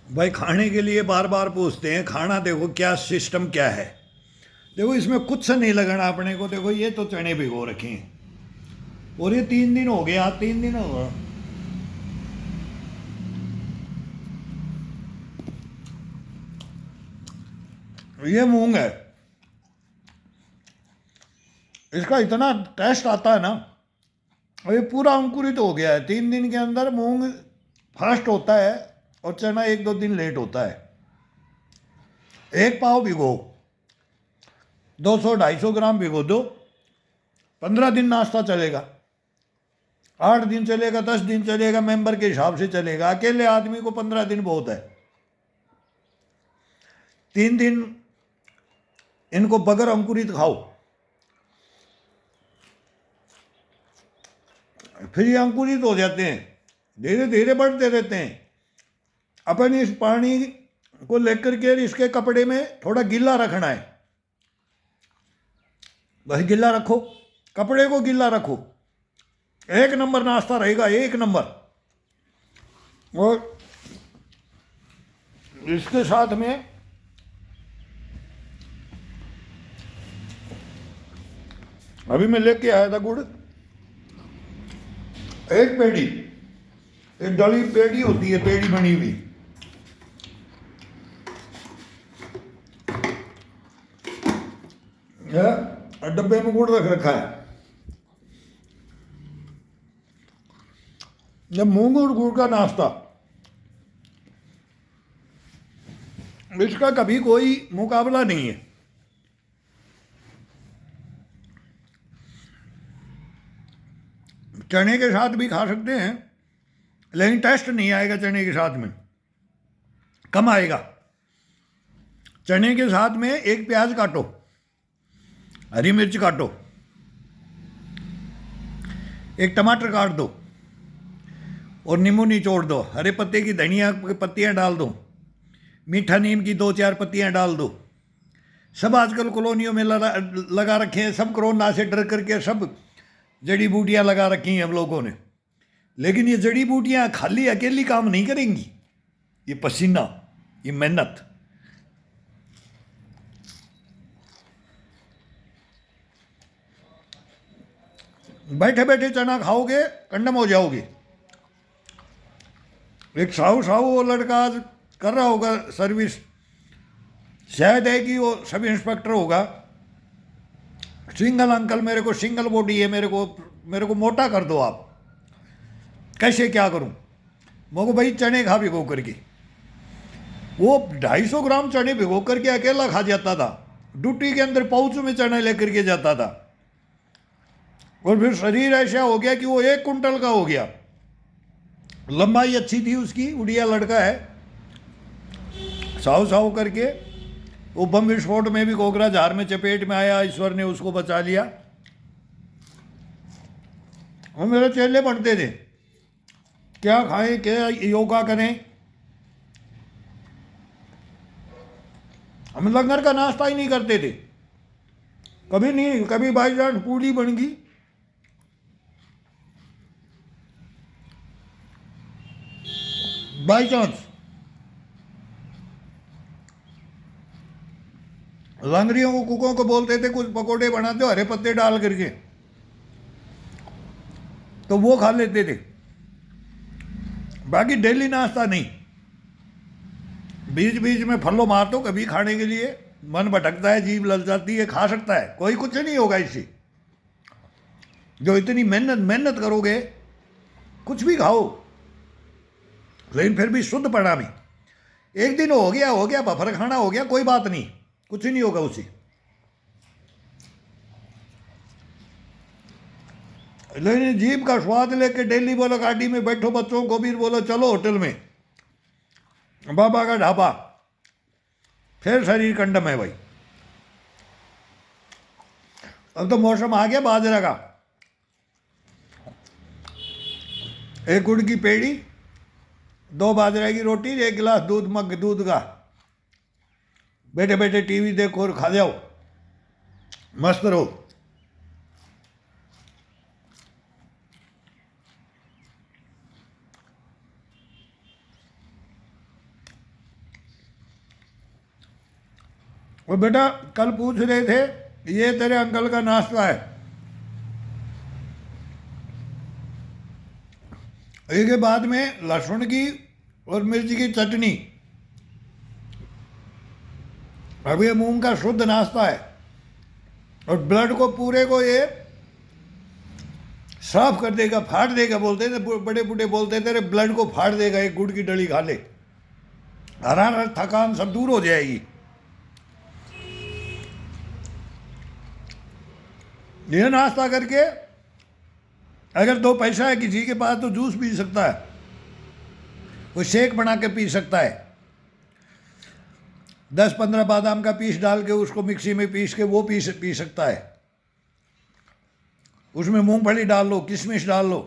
भाई खाने के लिए बार बार पूछते हैं, खाना देखो क्या सिस्टम क्या है। देखो इसमें कुछ नहीं लगना अपने को। देखो ये तो चने भिगो रखे हैं और ये 3 दिन हो गया, 3 दिन हो गया। ये मूंग है, इसका इतना टेस्ट आता है ना। और ये पूरा अंकुरित हो गया है 3 दिन के अंदर। मूंग फास्ट होता है और चना 1-2 दिन लेट होता है। एक पाव भिगो, 200-250 ग्राम भिगो दो, 15 दिन नाश्ता चलेगा, 8 दिन चलेगा, 10 दिन चलेगा, मेंबर के हिसाब से चलेगा। अकेले आदमी को 15 दिन बहुत है। 3 दिन इनको बगैर अंकुरित खाओ, फिर ये अंकुरित हो जाते हैं, धीरे धीरे बढ़ते रहते हैं। अपन इस पानी को लेकर के इसके कपड़े में थोड़ा गीला रखना है, बस गीला रखो, कपड़े को गीला रखो, 1 नंबर नाश्ता रहेगा, 1 नंबर। और इसके साथ में अभी मैं लेके आया था गुड़, एक पेड़ी, एक डली पेड़ी होती है, पेड़ी बनी हुई, डब्बे में गुड़ रख रखा है। ये मूंग और गुड़ का नाश्ता, इसका कभी कोई मुकाबला नहीं है। चने के साथ भी खा सकते हैं, लेकिन टेस्ट नहीं आएगा चने के साथ में, कम आएगा। चने के साथ में एक प्याज काटो, हरी मिर्च काटो, एक टमाटर काट दो और नींबू निचोड़ दो, हरे पत्ते की धनिया की पत्तियां डाल दो, मीठा नीम की 2-4 पत्तियां डाल दो। सब आजकल कॉलोनियों में लगा रखे हैं, सब कोरोना से डर करके सब जड़ी बूटियां लगा रखी हैं हम लोगों ने। लेकिन ये जड़ी बूटियां खाली अकेली काम नहीं करेंगी, ये पसीना, ये मेहनत। बैठे बैठे चना खाओगे कंडम हो जाओगे। एक साहू साहू वो लड़का आज कर रहा होगा सर्विस, शायद है कि वो सब इंस्पेक्टर होगा। सिंगल अंकल, मेरे को सिंगल बॉडी है, मेरे को मोटा कर दो आप। कैसे क्या करूं? मेरे को भाई चने खा भिगो करके। वो 250 ग्राम चने भिगो करके अकेला खा जाता था, ड्यूटी के अंदर पाउच में चने लेकर के जाता था। और फिर शरीर ऐसा हो गया कि वो 1 कुंटल का हो गया। लंबाई अच्छी थी उसकी, उड़िया लड़का है, साहू साहू करके। वो बम विस्फोट में भी कोकराझार में चपेट में आया, ईश्वर ने उसको बचा लिया। वो मेरे चेले बनते थे, क्या खाएं, क्या योगा करें। हम लंगर का नाश्ता ही नहीं करते थे, कभी नहीं। कभी बाई चांस पूड़ी बन गई, बाई चांस। लंगरियों को, कुकों को बोलते थे कुछ पकोड़े बना दो हरे पत्ते डाल करके, तो वो खा लेते थे। बाकी डेली नाश्ता नहीं। बीच बीच में फलो मार दो कभी खाने के लिए, मन भटकता है, जीभ ललचाती है, खा सकता है, कोई कुछ नहीं होगा इससे। जो इतनी मेहनत मेहनत करोगे, कुछ भी खाओ, लेकिन फिर भी शुद्ध परिणामी। एक दिन हो गया बफर खाना हो गया, कोई बात नहीं, कुछ नहीं होगा उसे। लेकिन जीभ का स्वाद लेके डेली बोलो गाड़ी में बैठो, बच्चों को भी बोलो चलो होटल में, बाबा का ढाबा, फिर शरीर कंडम है भाई। अब तो मौसम आ गया बाजरा का। एक गुड़ की पेड़ी, 2 बाजरा की रोटी, 1 गिलास दूध, मग दूध का, बैठे बैठे टीवी देखो और खा जाओ, मस्त रहो। वो बेटा कल पूछ रहे थे ये तेरे अंकल का नाश्ता है, एक के बाद में लहसुन की और मिर्च की चटनी। अब ये मूंग का शुद्ध नाश्ता है और ब्लड को पूरे को ये साफ कर देगा, फाड़ देगा। बोलते थे बड़े बूढ़े, बोलते थे ब्लड को फाड़ देगा, एक गुड़ की डली खा ले, हरारत थकान सब दूर हो जाएगी। यह नाश्ता करके अगर 2 पैसा है किसी के पास तो जूस पी सकता है, वो शेक बना के पी सकता है। 10-15 बादाम का पीस डाल के उसको मिक्सी में पीस के वो पी सकता है। उसमें मूंगफली डाल लो, किशमिश डाल लो,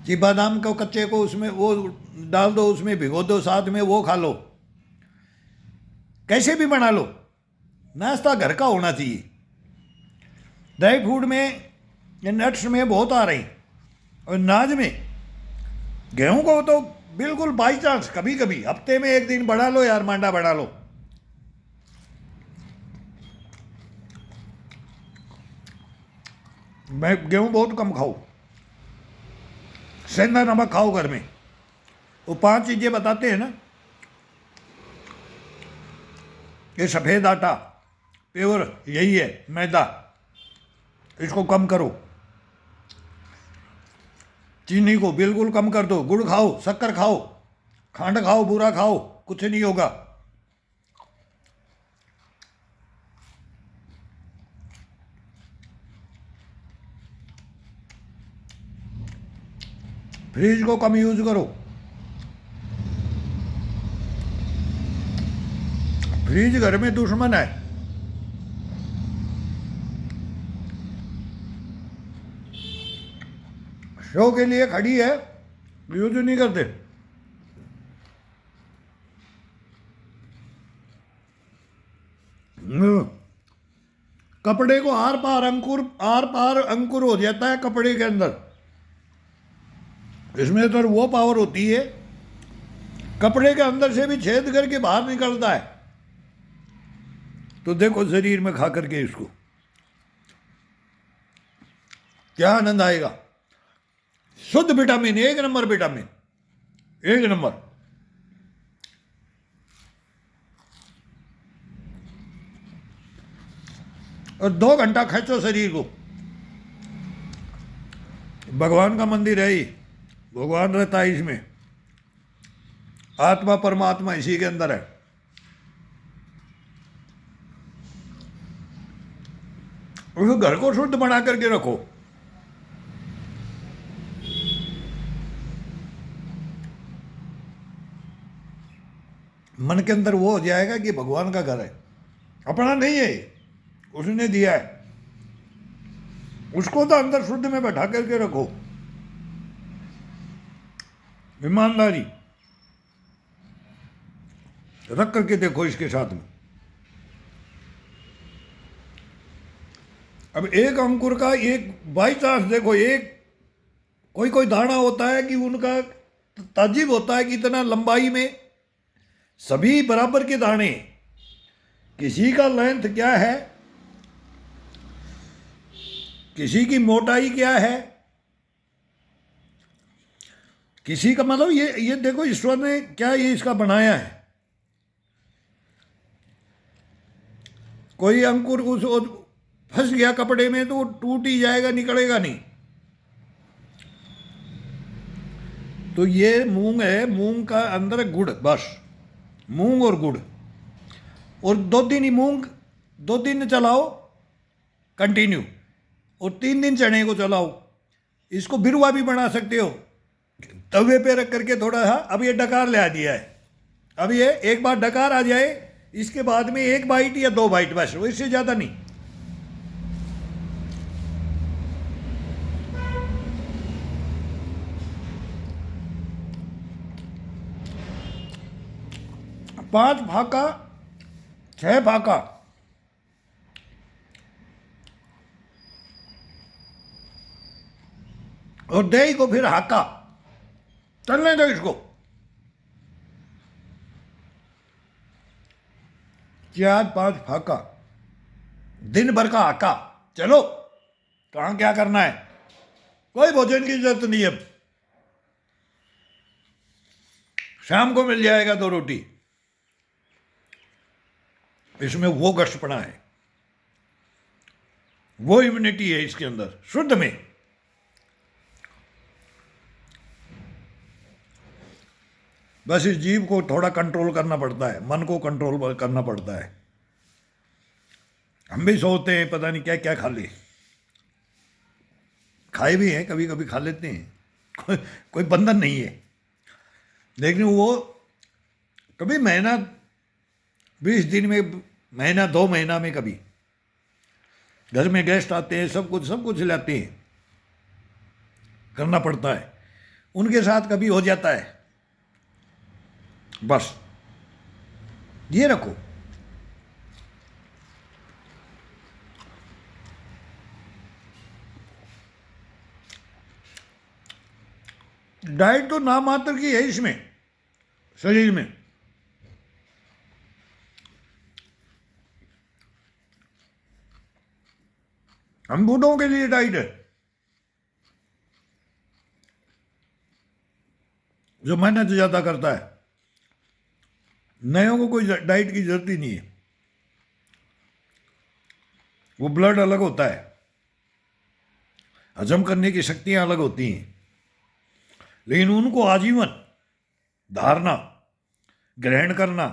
कि बादाम को कच्चे को उसमें वो डाल दो, उसमें भिगो दो, साथ में वो खा लो। कैसे भी बना लो, नाश्ता घर का होना चाहिए। ड्राई फ्रूट में या नट्स में बहुत आ रही, और नाज में गेहूं को तो बिल्कुल बाई चांस कभी कभी हफ्ते में 1 दिन बढ़ा लो यार, मांडा बढ़ा लो। मैं गेहूं बहुत कम खाऊं, सेंधा नमक खाओ घर में। वो 5 चीजें बताते हैं ना, ये सफेद आटा प्योर यही है, मैदा इसको कम करो, चीनी को बिल्कुल कम कर दो, गुड़ खाओ, शक्कर खाओ, खंड खाओ, बूरा खाओ, कुछ नहीं होगा। फ्रिज को कम यूज करो, फ्रिज घर में दुश्मन है। शो के लिए खड़ी है, यूज नहीं करते। कपड़े को आर पार अंकुर हो जाता है कपड़े के अंदर। इसमें तो वो पावर होती है, कपड़े के अंदर से भी छेद करके बाहर निकलता है। तो देखो शरीर में खा करके इसको क्या आनंद आएगा। शुद्ध विटामिन, 1 नंबर विटामिन, 1 नंबर। और 2 घंटा खींचो शरीर को। भगवान का मंदिर है ही, भगवान रहता है इसमें, आत्मा परमात्मा इसी के अंदर है। उस घर को शुद्ध बना करके रखो। मन के अंदर वो हो जाएगा कि भगवान का घर है, अपना नहीं है, उसने दिया है। उसको तो अंदर शुद्ध में बैठा करके रखो, ईमानदारी रख करके देखो इसके साथ में। अब एक अंकुर का एक बाई चांस देखो, एक कोई दाना होता है कि उनका ताजीब होता है कि इतना लंबाई में सभी बराबर के दाने, किसी का लेंथ क्या है, किसी की मोटाई क्या है, किसी का मतलब ये देखो ईश्वर ने क्या ये इसका बनाया है। कोई अंकुर उस फंस गया कपड़े में तो वो टूट ही जाएगा, निकलेगा नहीं। तो ये मूंग है, मूंग का अंदर गुड़, बस मूंग और गुड़। और 2 दिन ही मूंग 2 दिन चलाओ कंटिन्यू, और 3 दिन चने को चलाओ। इसको बिरवा भी बना सकते हो, तवे पे रख करके थोड़ा सा। अब ये डकार ले आ दिया है, अब ये एक बार डकार आ जाए, इसके बाद में 1 बाइट या 2 बाइट बस, इससे ज़्यादा नहीं। पांच फाका 6 फाका, और दही को फिर हाका, चलने दो इसको। चार 5 फाका, दिन भर का आका, चलो कहाँ क्या करना है, कोई भोजन की जरूरत नहीं अब, शाम को मिल जाएगा 2 रोटी। इसमें वो गश्तपना है, वो इम्यूनिटी है इसके अंदर शुद्ध में। बस इस जीव को थोड़ा कंट्रोल करना पड़ता है, मन को कंट्रोल करना पड़ता है। हम भी सोचते हैं पता नहीं क्या क्या खा ले, खाए भी हैं, कभी कभी खा लेते हैं, कोई बंधन नहीं है। लेकिन वो कभी महीना 20 दिन में, महीना 2 महीना में कभी घर में गेस्ट आते हैं, सब कुछ लाते हैं, करना पड़ता है। उनके साथ कभी हो जाता है, बस ये रखो। डाइट तो नाम मात्र की है इसमें, शरीर में। हम बूढ़ों के लिए डाइट है, जो मेहनत ज्यादा करता है। नयों को कोई डाइट की जरूरत ही नहीं है, वो ब्लड अलग होता है, हजम करने की शक्तियां अलग होती हैं। लेकिन उनको आजीवन धारना, ग्रहण करना,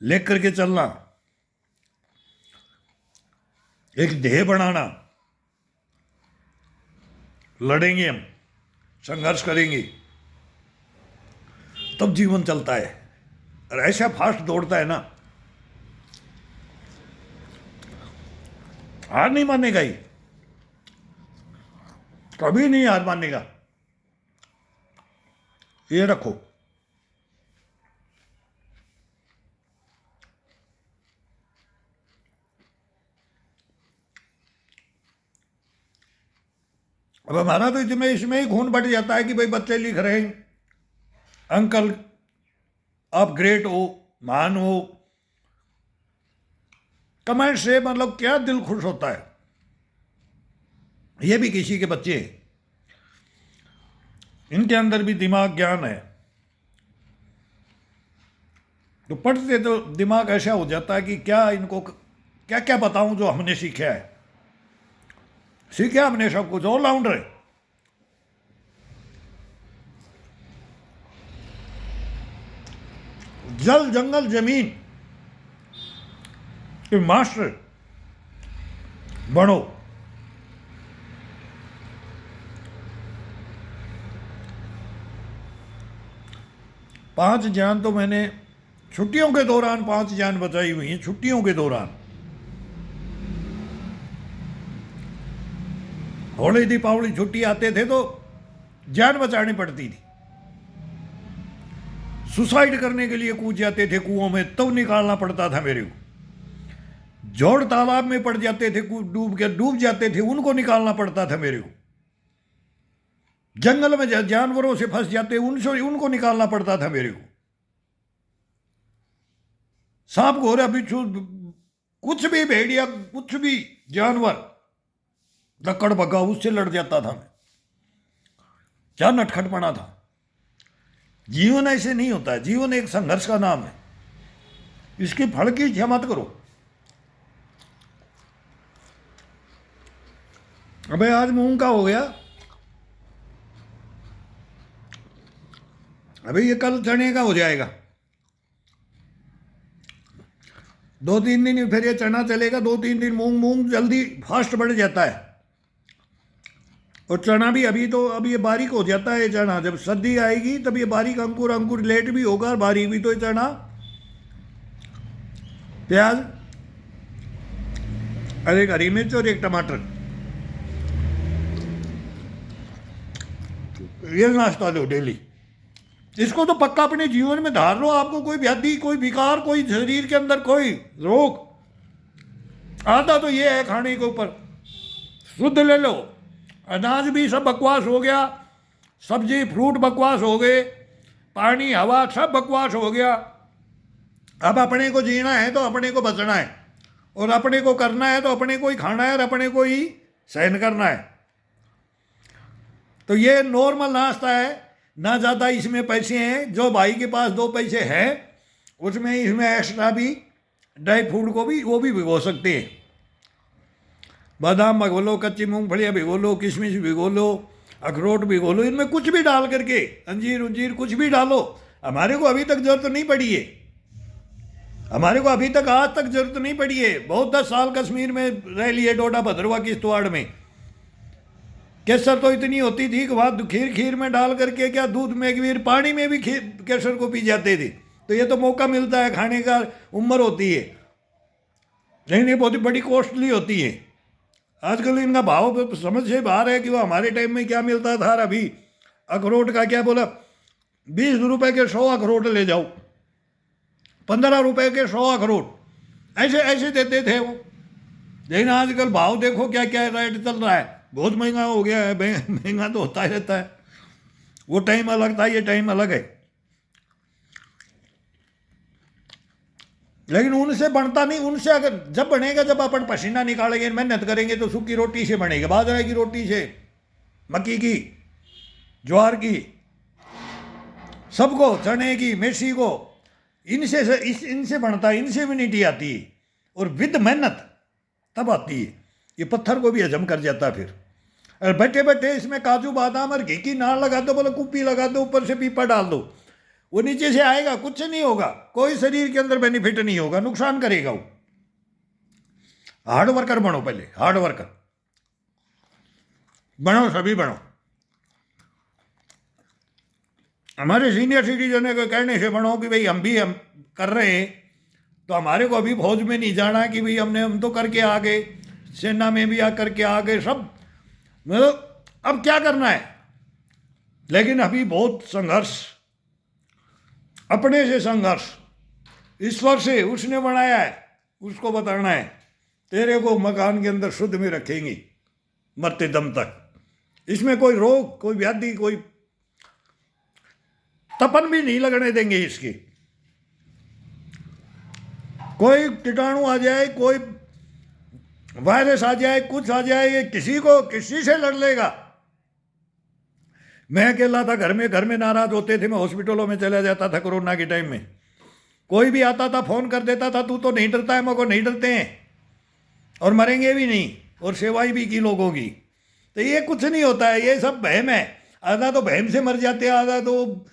लेकर के चलना, एक देह बनाना, लड़ेंगे हम, संघर्ष करेंगे, तब जीवन चलता है। और ऐसा फास्ट दौड़ता है ना, हार नहीं मानेगा ही, कभी नहीं हार मानेगा, ये रखो। अब हमारा तो इसमें ही खून बट जाता है कि भाई बच्चे लिख रहे हैं, अंकल आप ग्रेट हो, महान हो, कमेंट से मतलब क्या दिल खुश होता है। ये भी किसी के बच्चे हैं, इनके अंदर भी दिमाग ज्ञान है, तो पढ़ते तो दिमाग ऐसा हो जाता है कि क्या इनको क्या क्या बताऊं जो हमने सीखा है। सीखा हमने सब कुछ, ऑलराउंडर है। जल जंगल जमीन के मास्टर बनो। पांच जान तो मैंने छुट्टियों के दौरान 5 जान बचाई हुई हैं, छुट्टियों के दौरान। होली दीपावली छुट्टी आते थे तो जान बचानी पड़ती थी, सुसाइड करने के लिए कूद जाते थे कुओं में, तब निकालना पड़ता था मेरे को। जोड़ तालाब में पड़ जाते थे, डूब जाते थे, उनको निकालना पड़ता था मेरे को। जंगल में जानवरों से फंस जाते, उनको निकालना पड़ता था मेरे को। सांप घोड़ा बिच्छू कुछ भी, भेड़िया कुछ भी जानवर लकड़ बगा, उससे लड़ जाता था मैं। क्या नटखटपना था। जीवन ऐसे नहीं होता है, जीवन एक संघर्ष का नाम है, इसके फल की इच्छा मत करो। अबे आज मूंग का हो गया, अभी ये कल चने का हो जाएगा, 2-3 दिन फिर ये चना चलेगा, 2-3 दिन मूंग जल्दी फास्ट बढ़ जाता है। और चना भी अभी ये बारीक हो जाता है। चना जब सर्दी आएगी तब ये बारीक अंकुर लेट भी होगा, और बारीक भी। तो ये चना, प्याज, और एक हरी मिर्च और एक टमाटर, ये नाश्ता लो डेली। इसको तो पक्का अपने जीवन में धार लो। आपको कोई व्याधि, कोई विकार, कोई शरीर के अंदर कोई रोग आता तो ये है खाने के ऊपर। शुद्ध ले लो। अनाज भी सब बकवास हो गया, सब्जी फ्रूट बकवास हो गए, पानी हवा सब बकवास हो गया। अब अपने को जीना है तो अपने को बचना है, और अपने को करना है तो अपने को ही खाना है और अपने को ही सहन करना है। तो ये नॉर्मल नाश्ता है, ना ज़्यादा इसमें पैसे हैं। जो भाई के पास 2 पैसे हैं उसमें इसमें एक्स्ट्रा भी ड्राई फ्रूट को भी वो भी भिगो सकते हैं। बादाम भिगो लो, कच्ची मूंगफलियाँ भिगो लो, किशमिश भिगो लो, अखरोट भिगो लो, इनमें कुछ भी डाल करके, अंजीर उंजीर कुछ भी डालो। हमारे को अभी तक जरूरत नहीं पड़ी है, हमारे को अभी तक आज तक जरूरत नहीं पड़ी है। बहुत 10 साल कश्मीर में रह लिए, डोडा भद्रवा किश्तवाड़ में। केसर तो इतनी होती थी कि वहाँ खीर में डाल करके, क्या दूध में खीर, पानी में भी खीर केसर को पी जाते थे। तो ये तो मौका मिलता है खाने का, उम्र होती है, लेकिन ये बहुत बड़ी कॉस्टली होती है। आजकल इनका भाव समझ से बाहर है कि वो हमारे टाइम में क्या मिलता था। अभी अखरोट का क्या बोला, 20 रुपए के 100 अखरोट ले जाओ, 15 रुपए के 100 अखरोट, ऐसे ऐसे देते थे वो। लेकिन आजकल भाव देखो क्या क्या रेट चल रहा है, बहुत महंगा हो गया है। महंगा तो होता ही रहता है, वो टाइम अलग था, ये टाइम अलग है। लेकिन उनसे बनता नहीं, उनसे अगर जब बनेगा जब अपन पसीना निकालेंगे, मेहनत करेंगे, तो सूखी रोटी से बनेगा, बाजरे की रोटी से, मक्की की, ज्वार की, सबको, चने की, मेथी को, इनसे बनता है, इनसे इम्यूनिटी आती है, और विद मेहनत तब आती है। ये पत्थर को भी हजम कर जाता है। फिर और बैठे बैठे इसमें काजू बादाम और घी की नाड़ लगा दो, बोले कुप्पी लगा दो, ऊपर से पीपा डाल दो, वो नीचे से आएगा, कुछ नहीं होगा, कोई शरीर के अंदर बेनिफिट नहीं होगा, नुकसान करेगा वो। हार्ड वर्कर बनो, पहले हार्ड वर्कर बनो, सभी बनो। हमारे सीनियर सिटीजन के कहने से बनो कि भाई हम भी हम कर रहे हैं, तो हमारे को अभी फौज में नहीं जाना कि भाई हम तो करके आ गए, सेना में भी करके आ गए सब, मतलब अब क्या करना है। लेकिन अभी बहुत संघर्ष, अपने से संघर्ष, ईश्वर से, उसने बनाया है, उसको बताना है। तेरे को मकान के अंदर शुद्ध में रखेंगे मरते दम तक। इसमें कोई रोग, कोई व्याधि, कोई तपन भी नहीं लगने देंगे इसकी। कोई कीटाणु आ जाए, कोई वायरस आ जाए, कुछ आ जाए, ये किसी से लड़ लेगा। मैं अकेला था घर में नाराज होते थे, मैं हॉस्पिटलों में चला जाता था कोरोना के टाइम में। कोई भी आता था फोन कर देता था, तू तो नहीं डरता है, मेरे को नहीं डरते हैं और मरेंगे भी नहीं, और सेवाई भी की लोगों की। तो ये कुछ नहीं होता है, ये सब वहम है। आधा तो वहम से मर जाते हैं, आधा तो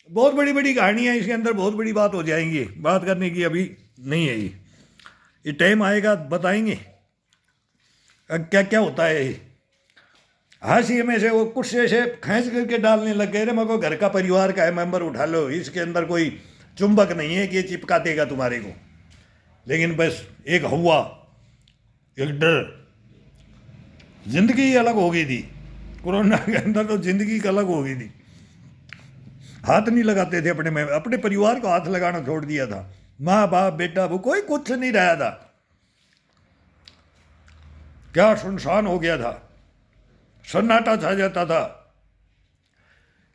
बहुत बड़ी बड़ी कहानियाँ इसके अंदर, बहुत बड़ी बात हो जाएंगी, बात करने की अभी नहीं है। ये टाइम आएगा बताएंगे क्या क्या होता है। हाशिए में से वो कुछ से खींच करके डालने लग गए, मेरे को घर का परिवार का है मेंबर उठा लो, इसके अंदर कोई चुंबक नहीं है कि ये चिपका देगा तुम्हारे को। लेकिन बस एक हुआ, एक डर, जिंदगी अलग हो गई थी कोरोना के अंदर, तो जिंदगी अलग हो गई थी। हाथ नहीं लगाते थे अपने में, अपने परिवार को हाथ लगाना छोड़ दिया था। माँ बाप बेटा वो कोई कुछ नहीं रहा था, क्या सुनसान हो गया था, सन्नाटा छा जाता था।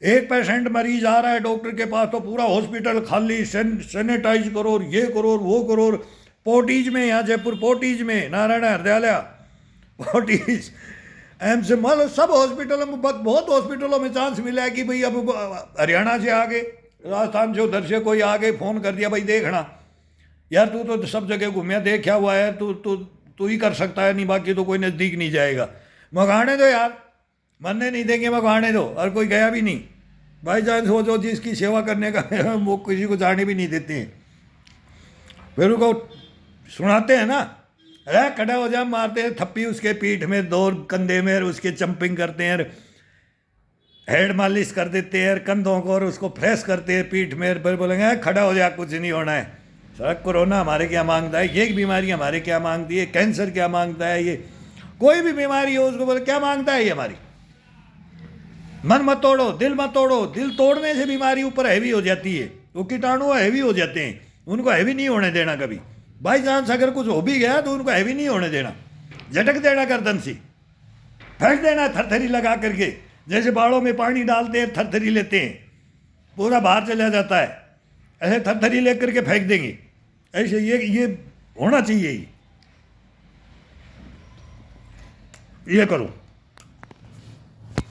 एक पेशेंट मरीज आ रहा है डॉक्टर के पास तो पूरा हॉस्पिटल खाली, सैनिटाइज करो, ये करो, वो करो। पोटीज में, यहाँ जयपुर पोटीज में, नारायण हृदयालय पोटीज, एम्स, मतलब सब हॉस्पिटलों में, बहुत हॉस्पिटलों में चांस मिला है कि भाई अब हरियाणा से आ गए, राजस्थान से, उधर से कोई आ गए, फ़ोन कर दिया भाई देखना यार, तू तो सब जगह घूमया, देखा हुआ है, तू ही कर सकता है, नहीं बाकी तो कोई नज़दीक नहीं जाएगा। मगाने दो यार, मरने नहीं देंगे, मगाने दो। और कोई गया भी नहीं भाई जान, सोचो जिसकी सेवा करने का वो किसी को जाने भी नहीं देते हैं। फिर उनको सुनाते हैं ना, अरे खड़ा हो जा, मारते हैं थप्पी उसके पीठ में, दो कंधे में, उसके चंपिंग करते हैं, हेड मालिश कर देते हैं कंधों को, और उसको फ्रेश करते हैं पीठ में। फिर बोलेंगे खड़ा हो जा, कुछ नहीं होना है। सर कोरोना हमारे क्या मांगता है, ये बीमारी हमारे क्या मांगती है, कैंसर क्या मांगता है, ये कोई भी बीमारी हो उसको बोले क्या मांगता है ये हमारी। मन मत तोड़ो, दिल मत तोड़ो, दिल तोड़ने से बीमारी ऊपर हैवी हो जाती है, वो कीटाणु हैवी हो जाते हैं, उनको हैवी नहीं होने देना कभी। बाई चांस अगर कुछ हो भी गया तो उनको हैवी नहीं होने देना, झटक देना गर्दन से, फेंक देना थरथरी लगा करके, जैसे बाड़ों में पानी डालते हैं थरथरी लेते हैं, पूरा बाहर चला जाता है, ऐसे थरथरी ले करके फेंक देंगे, ऐसे ये होना चाहिए ही, ये करो।